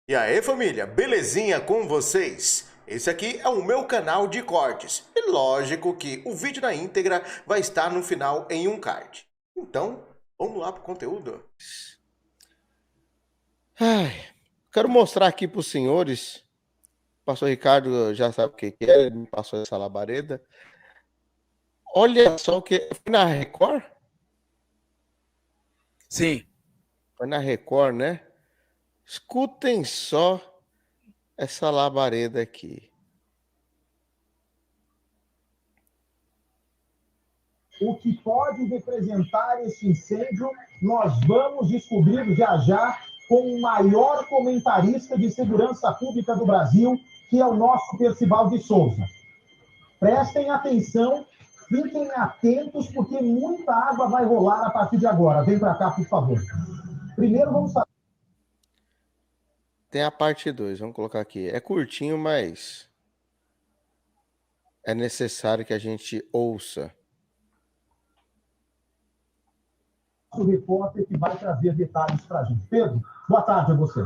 E aí, família, belezinha com vocês? Esse aqui é o meu canal de cortes. E lógico que o vídeo na íntegra vai estar no final em um card. Então, vamos lá pro conteúdo. Ai, quero mostrar aqui para os senhores. O pastor Ricardo já sabe o que é, ele me passou essa labareda. Olha só o que. Foi na Record? Sim. Foi na Record, né? Escutem só essa labareda aqui. O que pode representar esse incêndio, nós vamos descobrir já já com o maior comentarista de segurança pública do Brasil, que é o nosso Percival de Souza. Prestem atenção, fiquem atentos, porque muita água vai rolar a partir de agora. Vem para cá, por favor. Primeiro vamos falar. Tem a parte 2, vamos colocar aqui. É curtinho, mas é necessário que a gente ouça. O repórter que vai trazer detalhes para a gente. Pedro, boa tarde a você.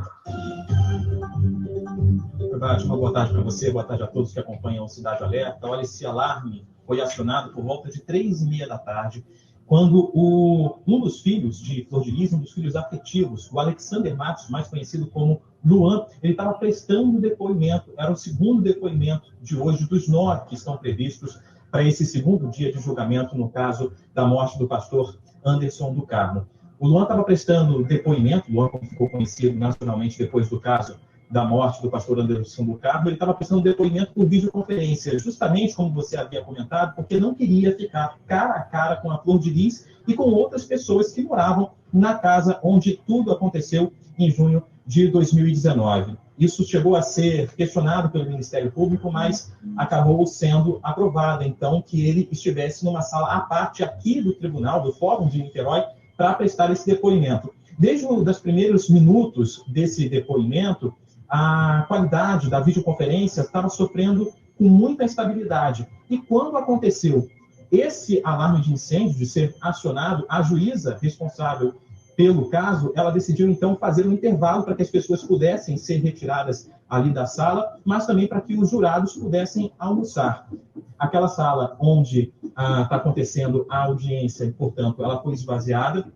Uma boa tarde para você, boa tarde a todos que acompanham o Cidade Alerta. Olha, esse alarme foi acionado por volta de 3h30 da tarde, quando um dos filhos de Flor de Lis, um dos filhos afetivos, o Alexander Matos, mais conhecido como Luan, ele estava prestando depoimento, era o segundo depoimento de hoje dos 9 que estão previstos para esse segundo dia de julgamento no caso da morte do pastor Anderson do Carmo. O Luan estava prestando depoimento, Luan, como ficou conhecido nacionalmente depois do caso da morte do pastor Anderson do Carmo, ele estava prestando depoimento por videoconferência, justamente como você havia comentado, porque não queria ficar cara a cara com a Flor de Lis e com outras pessoas que moravam na casa onde tudo aconteceu em junho de 2019. Isso chegou a ser questionado pelo Ministério Público, mas acabou sendo aprovado, então, que ele estivesse numa sala à parte aqui do Tribunal, do Fórum de Niterói, para prestar esse depoimento. Desde os primeiros minutos desse depoimento, a qualidade da videoconferência estava sofrendo com muita instabilidade. E quando aconteceu esse alarme de incêndio, de ser acionado, a juíza responsável pelo caso, ela decidiu, então, fazer um intervalo para que as pessoas pudessem ser retiradas ali da sala, mas também para que os jurados pudessem almoçar. Aquela sala onde está acontecendo a audiência, portanto, ela foi esvaziada,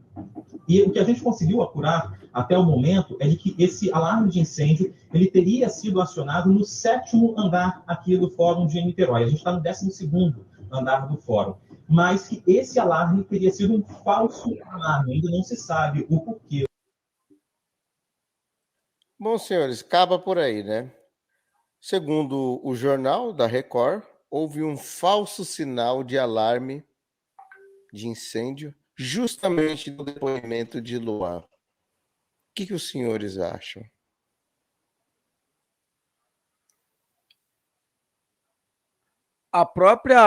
e o que a gente conseguiu apurar até o momento é de que esse alarme de incêndio ele teria sido acionado no 7º andar aqui do Fórum de Niterói. A gente está no 12º andar do Fórum. Mas que esse alarme teria sido um falso alarme. Ainda não se sabe o porquê. Bom, senhores, acaba por aí, né? Segundo o jornal da Record, houve um falso sinal de alarme de incêndio justamente no depoimento de Luan. O que os senhores acham? A própria,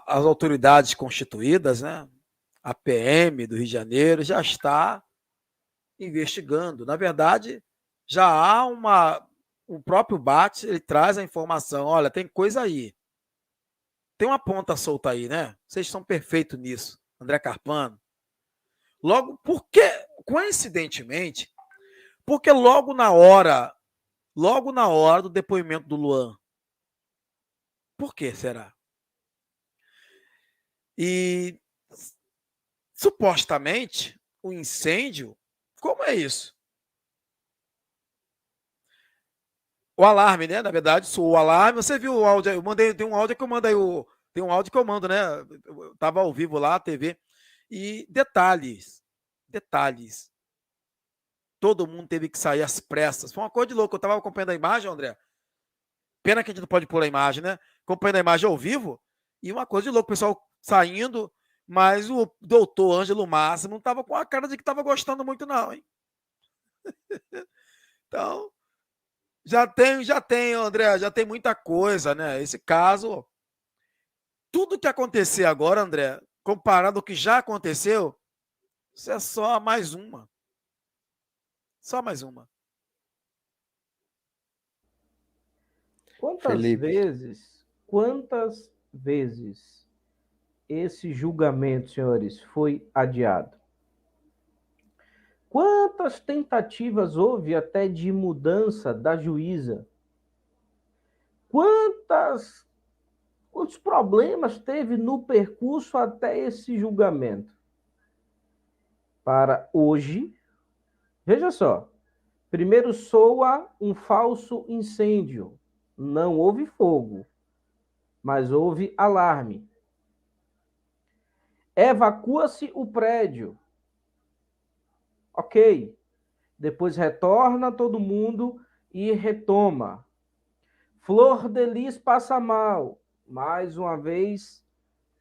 as autoridades constituídas, né? A PM do Rio de Janeiro já está investigando. Na verdade, já há o próprio BAT, ele traz a informação, olha, tem coisa aí. Tem uma ponta solta aí, né? Vocês são perfeitos nisso, André Carpano. Logo, porque, coincidentemente, porque logo na hora do depoimento do Luan. Por que será? E supostamente o incêndio, como é isso? O alarme, né? Na verdade, o alarme, você viu o áudio, eu mandei, tem um áudio que eu mando aí, tem um áudio que eu mando, né? Eu tava ao vivo lá, TV. E detalhes. Todo mundo teve que sair às pressas. Foi uma coisa de louco. Eu tava acompanhando a imagem, André. Pena que a gente não pode pôr a imagem, né? Acompanhando a imagem ao vivo. E uma coisa de louco, o pessoal saindo, mas o doutor Ângelo Massa não tava com a cara de que tava gostando muito, não, hein? Então, já tem, André, já tem muita coisa, né? Esse caso, tudo que acontecer agora, André, comparado ao que já aconteceu, isso é só mais uma. Só mais uma. Felipe. Quantas vezes esse julgamento, senhores, foi adiado? Quantas tentativas houve até de mudança da juíza? Quantos problemas teve no percurso até esse julgamento? Para hoje, veja só, primeiro soa um falso incêndio. Não houve fogo, mas houve alarme. Evacua-se o prédio. Ok. Depois retorna todo mundo e retoma. Flor de Lis passa mal. Mais uma vez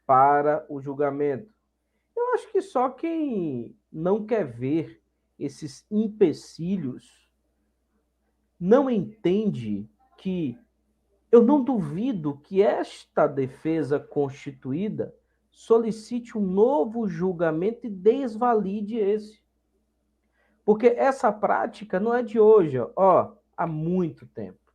para o julgamento. Eu acho que só quem não quer ver esses empecilhos não entende que eu não duvido que esta defesa constituída solicite um novo julgamento e desvalide esse. Porque essa prática não é de hoje, ó, há muito tempo.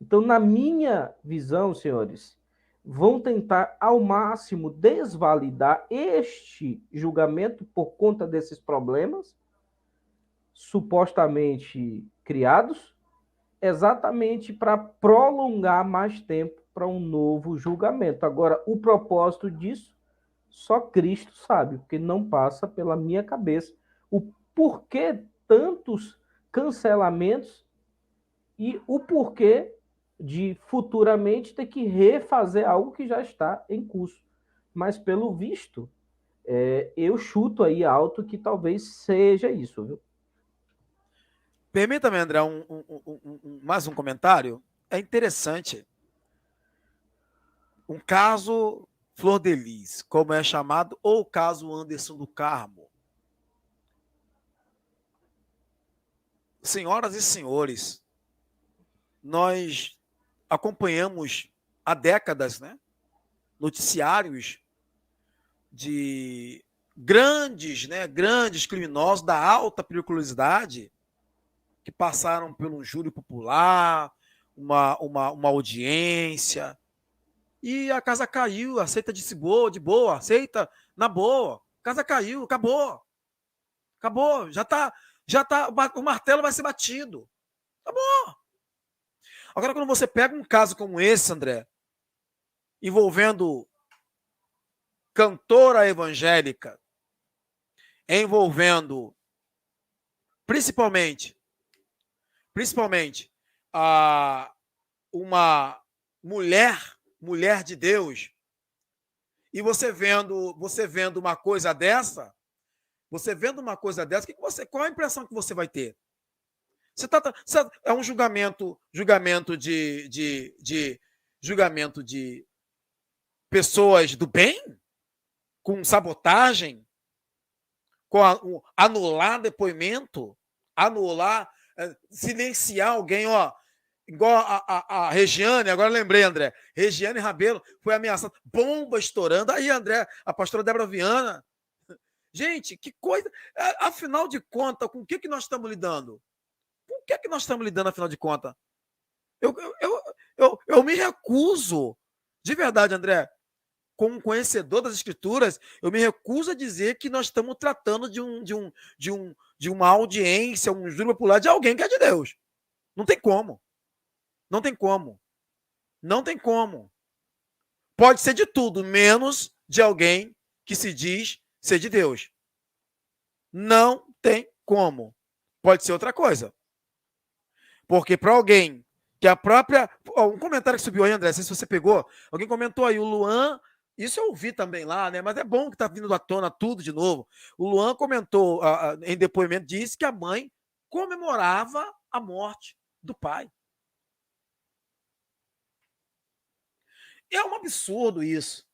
Então, na minha visão, senhores, vão tentar ao máximo desvalidar este julgamento por conta desses problemas supostamente criados, exatamente para prolongar mais tempo para um novo julgamento. Agora, o propósito disso, só Cristo sabe, porque não passa pela minha cabeça o porquê tantos cancelamentos e o porquê de futuramente ter que refazer algo que já está em curso. Mas, pelo visto, eu chuto aí alto que talvez seja isso, viu? Permita-me, André, mais um comentário. É interessante. Um caso Flor de Lis, como é chamado, ou o caso Anderson do Carmo. Senhoras e senhores, nós acompanhamos há décadas, né, noticiários de grandes criminosos da alta periculosidade que passaram pelo júri popular, uma audiência, e a casa caiu, aceita de boa, aceita na boa, a casa caiu, acabou, já tá, o martelo vai ser batido, acabou. Agora, quando você pega um caso como esse, André, envolvendo cantora evangélica, envolvendo principalmente uma mulher de Deus, e você vendo uma coisa dessa, qual a impressão que você vai ter? É um julgamento de pessoas do bem, com sabotagem, com anular depoimento, silenciar alguém, ó, igual a Regiane, agora lembrei, André, Regiane Rabelo foi ameaçada, bomba estourando, aí, André, a pastora Débora Viana. Gente, que coisa, afinal de contas, com o que nós estamos lidando? Com o que nós estamos lidando, afinal de contas? Eu me recuso, de verdade, André, como conhecedor das Escrituras, eu me recuso a dizer que nós estamos tratando de uma audiência, um júri popular de alguém que é de Deus. Não tem como. Não tem como. Não tem como. Pode ser de tudo, menos de alguém que se diz ser de Deus. Não tem como. Pode ser outra coisa. Porque para alguém que a própria... um comentário que subiu aí, André, não sei se você pegou. Alguém comentou aí, o Luan... Isso eu ouvi também lá, né? Mas é bom que está vindo à tona tudo de novo. O Luan comentou em depoimento, disse que a mãe comemorava a morte do pai. É um absurdo isso.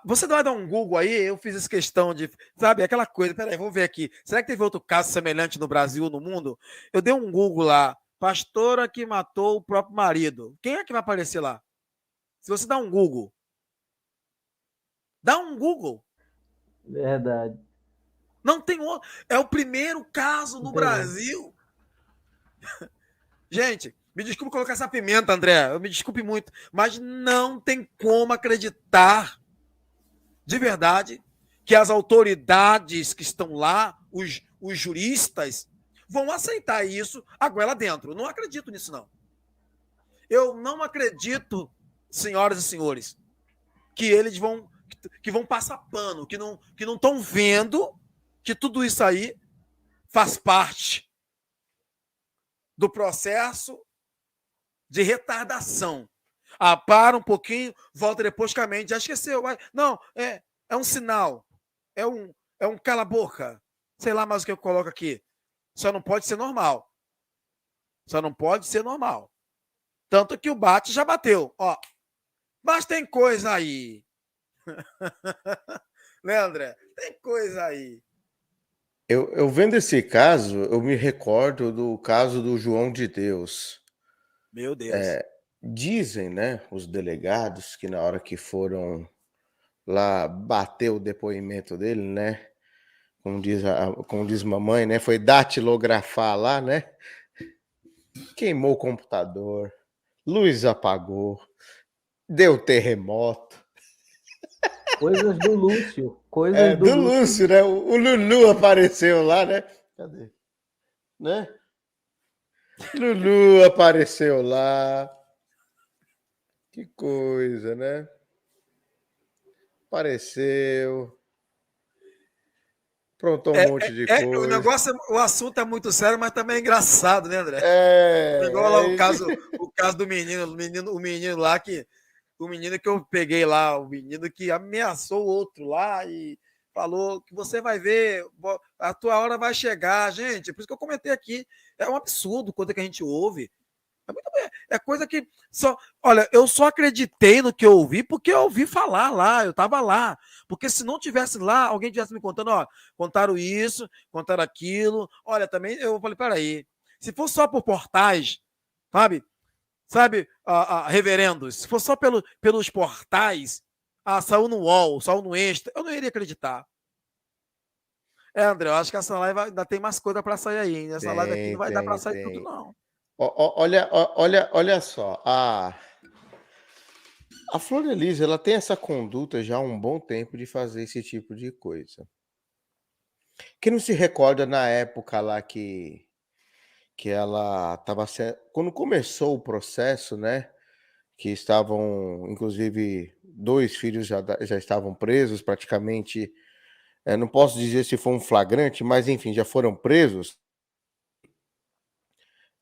Você vai dar um Google aí, eu fiz essa questão de, sabe, aquela coisa, peraí, vamos ver aqui. Será que teve outro caso semelhante no Brasil ou no mundo? Eu dei um Google lá, pastora que matou o próprio marido. Quem é que vai aparecer lá? Se você dá um Google. Dá um Google. Verdade. Não tem outro. É o primeiro caso no Brasil. Gente, me desculpe colocar essa pimenta, André. Me desculpe muito. Mas não tem como acreditar, de verdade, que as autoridades que estão lá os juristas vão aceitar isso a goela dentro. Eu não acredito nisso, não. Eu não acredito, senhoras e senhores, que eles vão passar pano, que não estão vendo que tudo isso aí faz parte do processo de retardação. Para um pouquinho, volta depois que a mente já esqueceu. Não, é um sinal. É um cala-boca. Sei lá mais o que eu coloco aqui. Só não pode ser normal. Só não pode ser normal. Tanto que o bate já bateu. Ó, mas tem coisa aí. Né, André? Tem coisa aí. Eu vendo esse caso, eu me recordo do caso do João de Deus. Meu Deus. Dizem, né, os delegados que na hora que foram lá bater o depoimento dele, né, como diz mamãe, né, foi datilografar lá, né, queimou o computador, luz apagou, deu terremoto. Coisas do Lúcio. Coisas Do Lúcio, né, o Lulu apareceu lá, né, cadê? Né? Lulu apareceu lá. Que coisa, né? Apareceu. Aprontou um monte de coisa. O assunto é muito sério, mas também é engraçado, né, André? Igual lá o caso do menino, o menino lá que. O menino que eu peguei lá, o menino que ameaçou o outro lá e falou que você vai ver, a tua hora vai chegar, gente. Por isso que eu comentei aqui. É um absurdo quanto que a gente ouve. É coisa que só. Olha, eu só acreditei no que eu ouvi porque eu ouvi falar lá, eu estava lá. Porque se não tivesse lá, alguém tivesse me contando, ó, contaram isso, contaram aquilo. Olha, também eu falei, peraí. Se for só por portais, sabe, reverendos, se for só pelos portais, saiu no UOL, saiu no Extra, eu não iria acreditar. André, eu acho que essa live ainda tem mais coisa para sair aí, hein? Essa live aqui não vai dar para sair tudo, não. Olha só, a Flor de Lis, ela tem essa conduta já há um bom tempo de fazer esse tipo de coisa. Quem não se recorda na época lá que ela estava... Quando começou o processo, né? Que estavam, inclusive, 2 filhos já estavam presos, praticamente. Não posso dizer se foi um flagrante, mas enfim, já foram presos.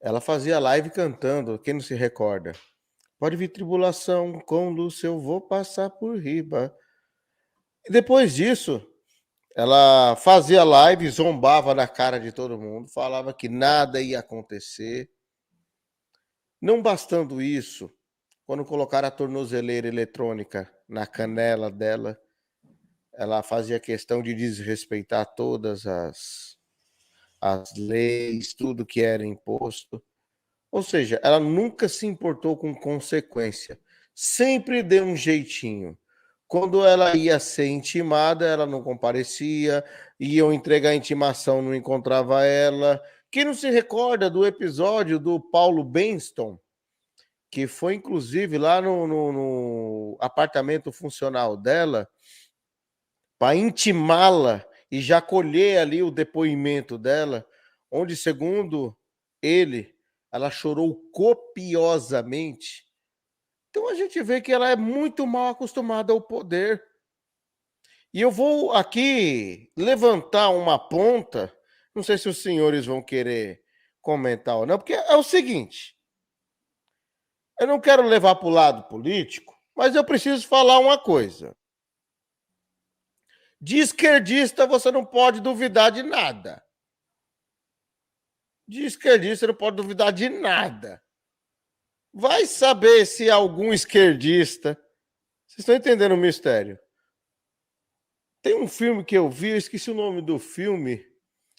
Ela fazia live cantando, quem não se recorda? Pode vir tribulação, com Lúcio eu vou passar por riba. E depois disso, ela fazia live, zombava na cara de todo mundo, falava que nada ia acontecer. Não bastando isso, quando colocaram a tornozeleira eletrônica na canela dela, ela fazia questão de desrespeitar todas as leis, tudo que era imposto. Ou seja, ela nunca se importou com consequência. Sempre deu um jeitinho. Quando ela ia ser intimada, ela não comparecia, iam entregar a intimação, não encontrava ela. Quem não se recorda do episódio do Paulo Benston, que foi inclusive lá no apartamento funcional dela, para intimá-la e já colher ali o depoimento dela, onde, segundo ele, ela chorou copiosamente. Então a gente vê que ela é muito mal acostumada ao poder. E eu vou aqui levantar uma ponta, não sei se os senhores vão querer comentar ou não, porque é o seguinte, eu não quero levar para o lado político, mas eu preciso falar uma coisa. De esquerdista você não pode duvidar de nada. De esquerdista você não pode duvidar de nada. Vai saber se algum esquerdista... Vocês estão entendendo o mistério? Tem um filme que eu vi, eu esqueci o nome do filme.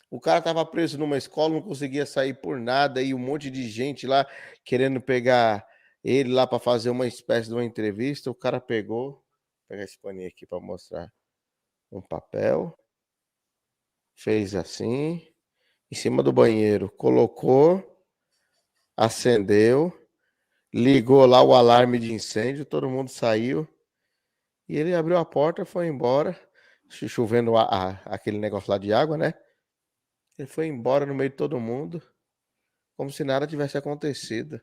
O cara estava preso numa escola, não conseguia sair por nada, e um monte de gente lá querendo pegar ele lá para fazer uma espécie de uma entrevista. O cara pegou... Vou pegar esse paninho aqui para mostrar. Um papel. Fez assim... em cima do banheiro, colocou, acendeu, ligou lá o alarme de incêndio, todo mundo saiu, e ele abriu a porta, foi embora, chovendo aquele negócio lá de água, né? Ele foi embora no meio de todo mundo, como se nada tivesse acontecido.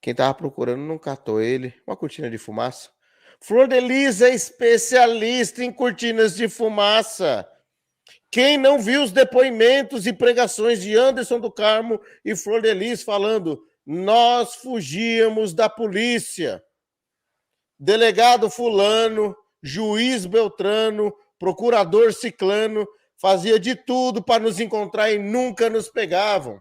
Quem tava procurando não catou ele. Uma cortina de fumaça. Flor de Lis é especialista em cortinas de fumaça. Quem não viu os depoimentos e pregações de Anderson do Carmo e Flor de Lis falando: nós fugíamos da polícia. Delegado fulano, juiz Beltrano, procurador ciclano, fazia de tudo para nos encontrar e nunca nos pegavam.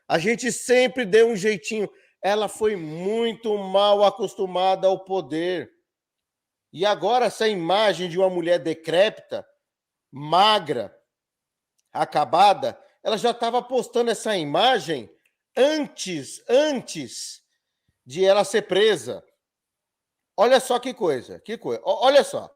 A gente sempre deu um jeitinho. Ela foi muito mal acostumada ao poder. E agora essa imagem de uma mulher decrépita, magra, acabada, ela já estava postando essa imagem antes de ela ser presa. Olha só que coisa, Olha só.